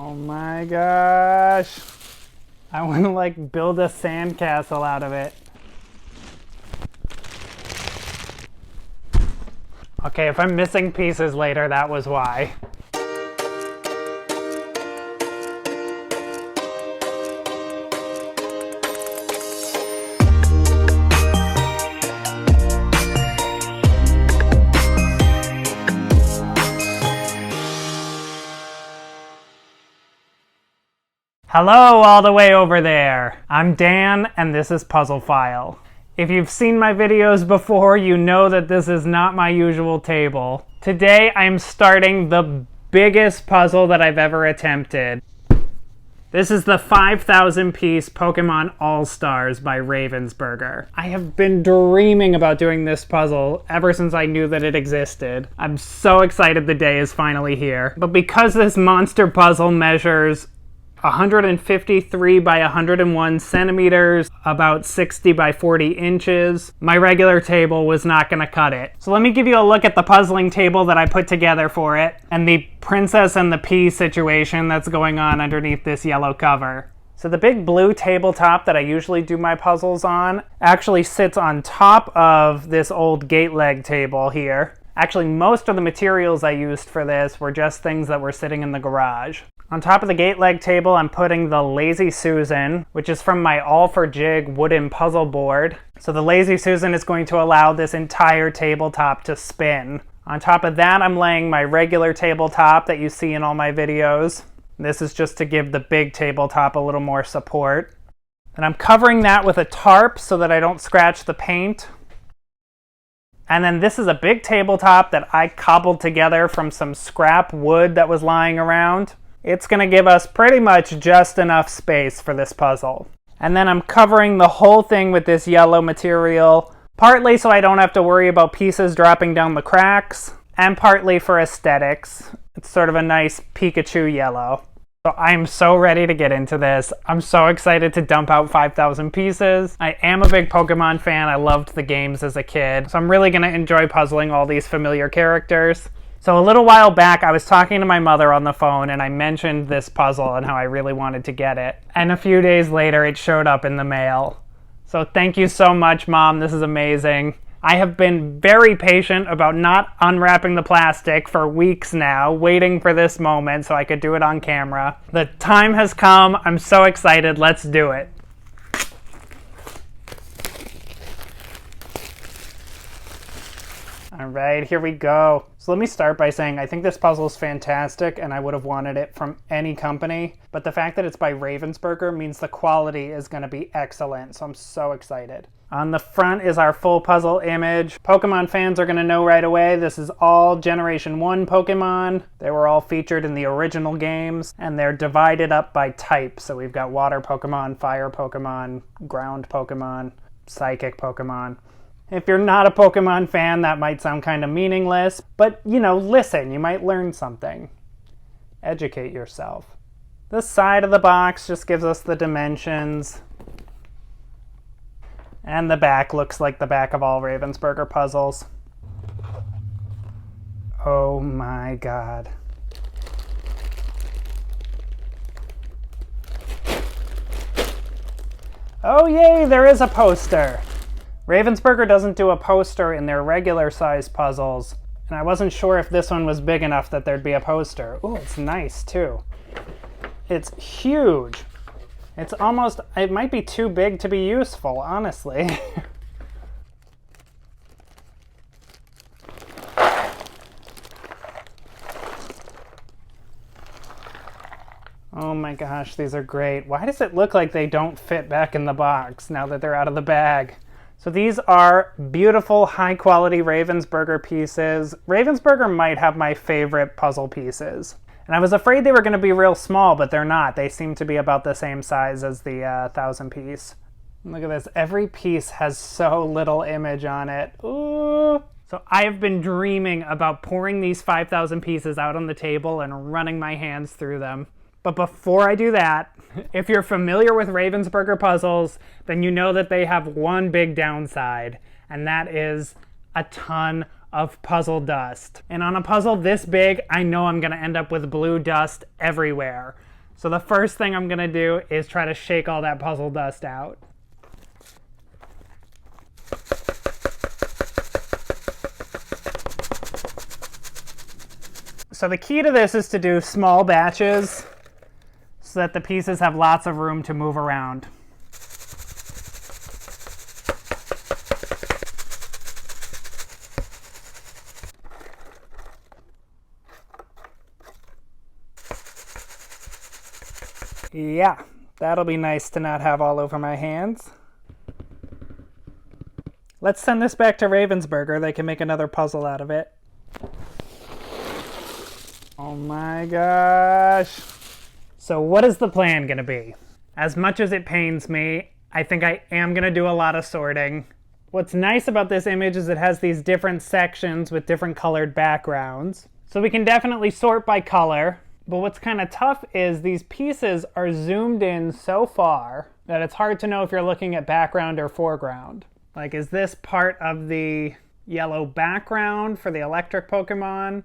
Oh my gosh. I want to like build a sandcastle out of it. Okay, if I'm missing pieces later, that was why. Hello all the way over there. I'm Dan and this is Puzzle File. If you've seen my videos before, you know that this is not my usual table. Today I'm starting the biggest puzzle that I've ever attempted. This is the 5,000 piece Pokemon All-Stars by Ravensburger. I have been dreaming about doing this puzzle ever since I knew that it existed. I'm so excited the day is finally here. But because this monster puzzle measures 153 by 101 centimeters, about 60 by 40 inches. My regular table was not going to cut it. So let me give you a look at the puzzling table that I put together for it, and the princess and the pea situation that's going on underneath this yellow cover. So the big blue tabletop that I usually do my puzzles on actually sits on top of this old gate leg table here. Actually, most of the materials I used for this were just things that were sitting in the garage. On top of the gate leg table, I'm putting the Lazy Susan, which is from my All for Jig wooden puzzle board. So the Lazy Susan is going to allow this entire tabletop to spin. On top of that, I'm laying my regular tabletop that you see in all my videos. This is just to give the big tabletop a little more support. And I'm covering that with a tarp so that I don't scratch the paint. And then this is a big tabletop that I cobbled together from some scrap wood that was lying around. It's going to give us pretty much just enough space for this puzzle. And then I'm covering the whole thing with this yellow material, partly so I don't have to worry about pieces dropping down the cracks, and partly for aesthetics. It's sort of a nice Pikachu yellow. So I'm so ready to get into this. I'm so excited to dump out 5,000 pieces. I am a big Pokemon fan. I loved the games as a kid. So I'm really going to enjoy puzzling all these familiar characters. So a little while back, I was talking to my mother on the phone and I mentioned this puzzle and how I really wanted to get it. And a few days later, it showed up in the mail. So thank you so much, Mom. This is amazing. I have been very patient about not unwrapping the plastic for weeks now, waiting for this moment so I could do it on camera. The time has come. I'm so excited. Let's do it. All right, here we go. So let me start by saying I think this puzzle is fantastic and I would have wanted it from any company, but the fact that it's by Ravensburger means the quality is going to be excellent, so I'm so excited. On the front is our full puzzle image. Pokemon fans are going to know right away this is all Generation 1 Pokemon. They were all featured in the original games, and they're divided up by type. So we've got Water Pokemon, Fire Pokemon, Ground Pokemon, Psychic Pokemon. If you're not a Pokemon fan, that might sound kind of meaningless, but, you know, listen, you might learn something. Educate yourself. The side of the box just gives us the dimensions. And the back looks like the back of all Ravensburger puzzles. Oh my god. Oh yay, there is a poster! Ravensburger doesn't do a poster in their regular size puzzles, and I wasn't sure if this one was big enough that there'd be a poster. Ooh, it's nice too. It's huge. It's almost, it might be too big to be useful, honestly. Oh my gosh, these are great. Why does it look like they don't fit back in the box now that they're out of the bag? So these are beautiful, high-quality Ravensburger pieces. Ravensburger might have my favorite puzzle pieces. And I was afraid they were going to be real small, but they're not. They seem to be about the same size as the 1,000 piece. Look at this. Every piece has so little image on it. Ooh. So I have been dreaming about pouring these 5,000 pieces out on the table and running my hands through them. But before I do that, if you're familiar with Ravensburger puzzles, then you know that they have one big downside, and that is a ton of puzzle dust. And on a puzzle this big, I know I'm going to end up with blue dust everywhere. So the first thing I'm gonna do is try to shake all that puzzle dust out. So the key to this is to do small batches so that the pieces have lots of room to move around. Yeah, that'll be nice to not have all over my hands. Let's send this back to Ravensburger. They can make another puzzle out of it. Oh my gosh. So what is the plan gonna be? As much as it pains me, I think I am gonna do a lot of sorting. What's nice about this image is it has these different sections with different colored backgrounds. So we can definitely sort by color. But what's kind of tough is these pieces are zoomed in so far that it's hard to know if you're looking at background or foreground. Like, is this part of the yellow background for the electric Pokemon,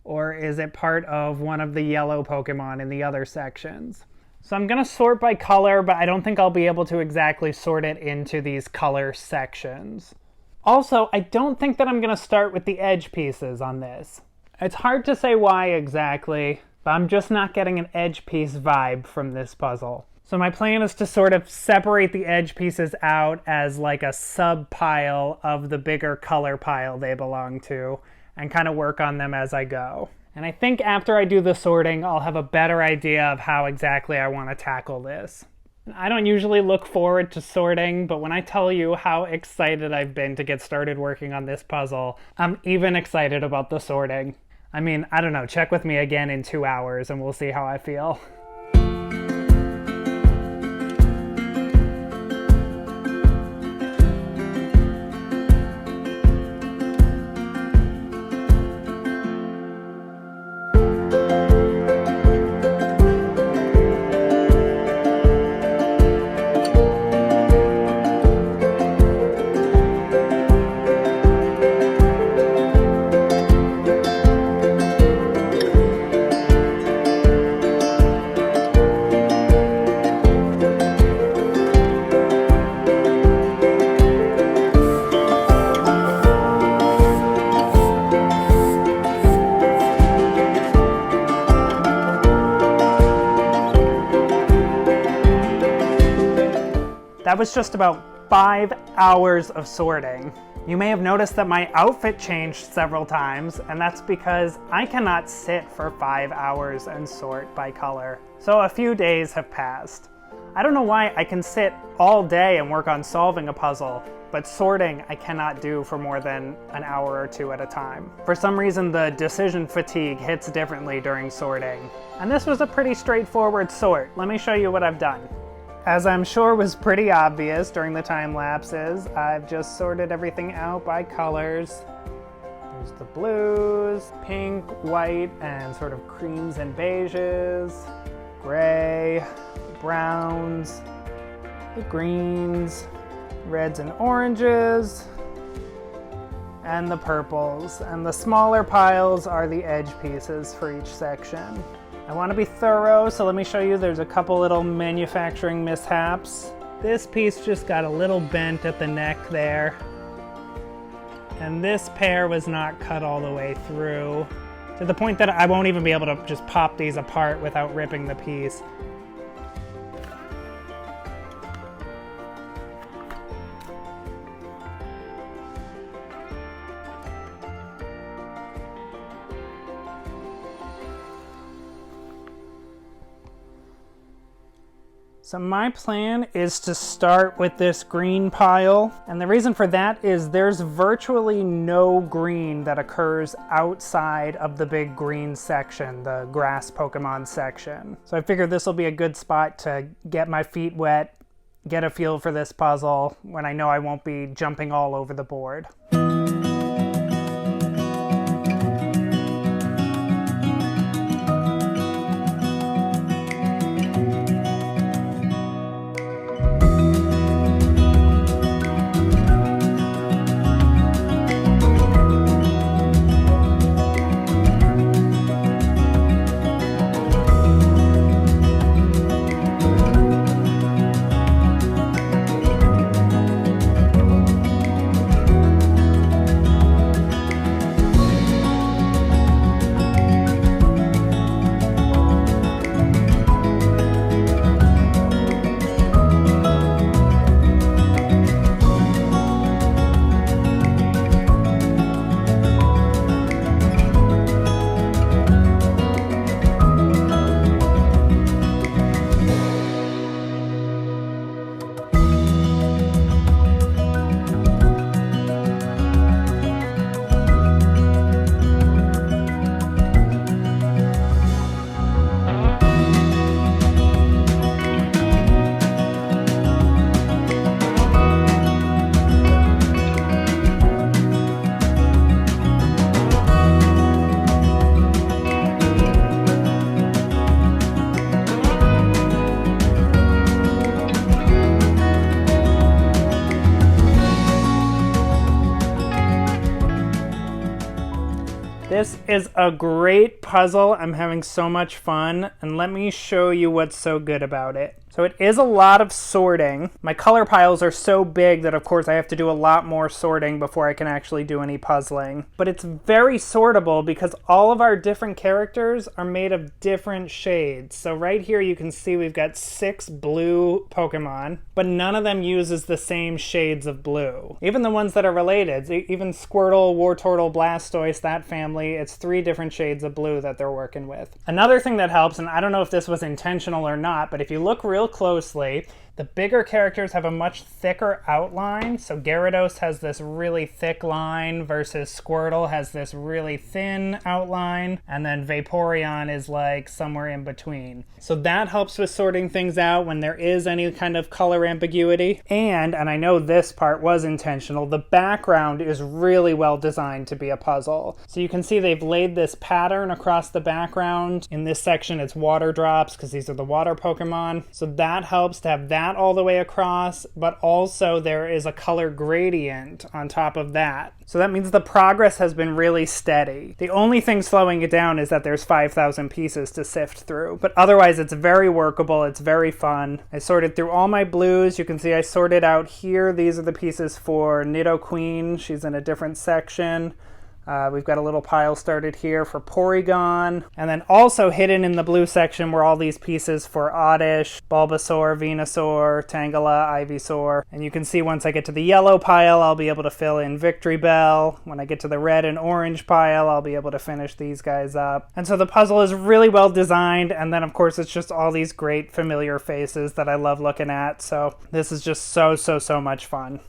or is it part of one of the yellow Pokemon in the other sections? So I'm gonna sort by color, but I don't think I'll be able to exactly sort it into these color sections. Also, I don't think that I'm gonna start with the edge pieces on this. It's hard to say why exactly, but I'm just not getting an edge piece vibe from this puzzle. So my plan is to sort of separate the edge pieces out as like a sub pile of the bigger color pile they belong to, and kind of work on them as I go. And I think after I do the sorting, I'll have a better idea of how exactly I want to tackle this. I don't usually look forward to sorting, but when I tell you how excited I've been to get started working on this puzzle, I'm even excited about the sorting. I mean, I don't know, check with me again in 2 hours and we'll see how I feel. That was just about 5 hours of sorting. You may have noticed that my outfit changed several times, and that's because I cannot sit for 5 hours and sort by color. So a few days have passed. I don't know why I can sit all day and work on solving a puzzle, but sorting I cannot do for more than an hour or two at a time. For some reason, the decision fatigue hits differently during sorting. And this was a pretty straightforward sort. Let me show you what I've done. As I'm sure was pretty obvious during the time lapses, I've just sorted everything out by colors. There's the blues, pink, white, and sort of creams and beiges, gray, browns, the greens, reds and oranges, and the purples. And the smaller piles are the edge pieces for each section. I want to be thorough, so let me show you there's a couple little manufacturing mishaps. This piece just got a little bent at the neck there. And this pair was not cut all the way through, to the point that I won't even be able to just pop these apart without ripping the piece. So my plan is to start with this green pile, and the reason for that is there's virtually no green that occurs outside of the big green section, the grass Pokemon section. So I figured this will be a good spot to get my feet wet, get a feel for this puzzle when I know I won't be jumping all over the board. is a great puzzle. I'm having so much fun, and let me show you what's so good about it. So it is a lot of sorting. My color piles are so big that of course I have to do a lot more sorting before I can actually do any puzzling. But it's very sortable because all of our different characters are made of different shades. So right here you can see we've got 6 blue Pokemon, but none of them uses the same shades of blue. Even the ones that are related, even Squirtle, Wartortle, Blastoise, that family, it's 3 different shades of blue that they're working with. Another thing that helps, and I don't know if this was intentional or not, but if you look real closely, the bigger characters have a much thicker outline. So Gyarados has this really thick line versus Squirtle has this really thin outline, and then Vaporeon is like somewhere in between. So that helps with sorting things out when there is any kind of color ambiguity. And I know this part was intentional, the background is really well designed to be a puzzle. So you can see they've laid this pattern across the background. In this section it's water drops because these are the water Pokemon. So that helps to have that all the way across, but also there is a color gradient on top of that. So that means the progress has been really steady. The only thing slowing it down is that there's 5,000 pieces to sift through, but otherwise it's very workable, it's very fun. I sorted through all my blues. You can see I sorted out here. These are the pieces for Nidoqueen. She's in a different section. We've got a little pile started here for Porygon. And then also hidden in the blue section were all these pieces for Oddish, Bulbasaur, Venusaur, Tangela, Ivysaur. And you can see once I get to the yellow pile, I'll be able to fill in Victory Bell. When I get to the red and orange pile, I'll be able to finish these guys up. And so the puzzle is really well designed. And then of course it's just all these great familiar faces that I love looking at. So this is just so much fun.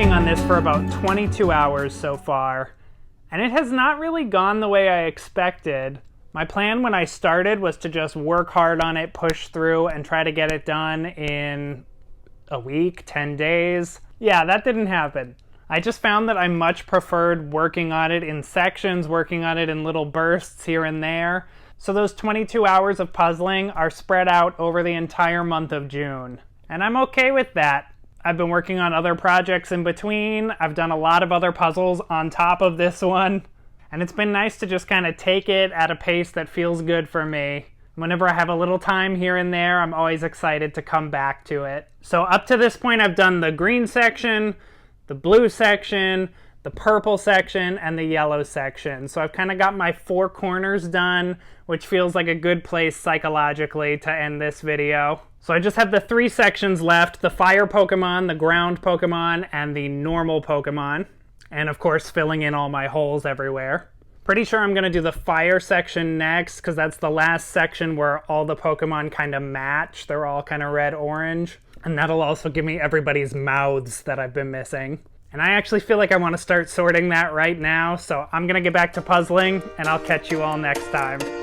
working on this for about 22 hours so far, and it has not really gone the way I expected. My plan when I started was to just work hard on it, push through, and try to get it done in a week, 10 days. Yeah, that didn't happen. I just found that I much preferred working on it in sections, working on it in little bursts here and there. So those 22 hours of puzzling are spread out over the entire month of June. And I'm okay with that. I've been working on other projects in between. I've done a lot of other puzzles on top of this one. And it's been nice to just kind of take it at a pace that feels good for me. Whenever I have a little time here and there, I'm always excited to come back to it. So up to this point, I've done the green section, the blue section, the purple section, and the yellow section. So I've kind of got my 4 corners done, which feels like a good place psychologically to end this video. So I just have the 3 sections left, the fire Pokemon, the ground Pokemon, and the normal Pokemon. And of course, filling in all my holes everywhere. Pretty sure I'm going to do the fire section next, because that's the last section where all the Pokemon kind of match. They're all kind of red-orange. And that'll also give me everybody's mouths that I've been missing. And I actually feel like I want to start sorting that right now, so I'm going to get back to puzzling, and I'll catch you all next time.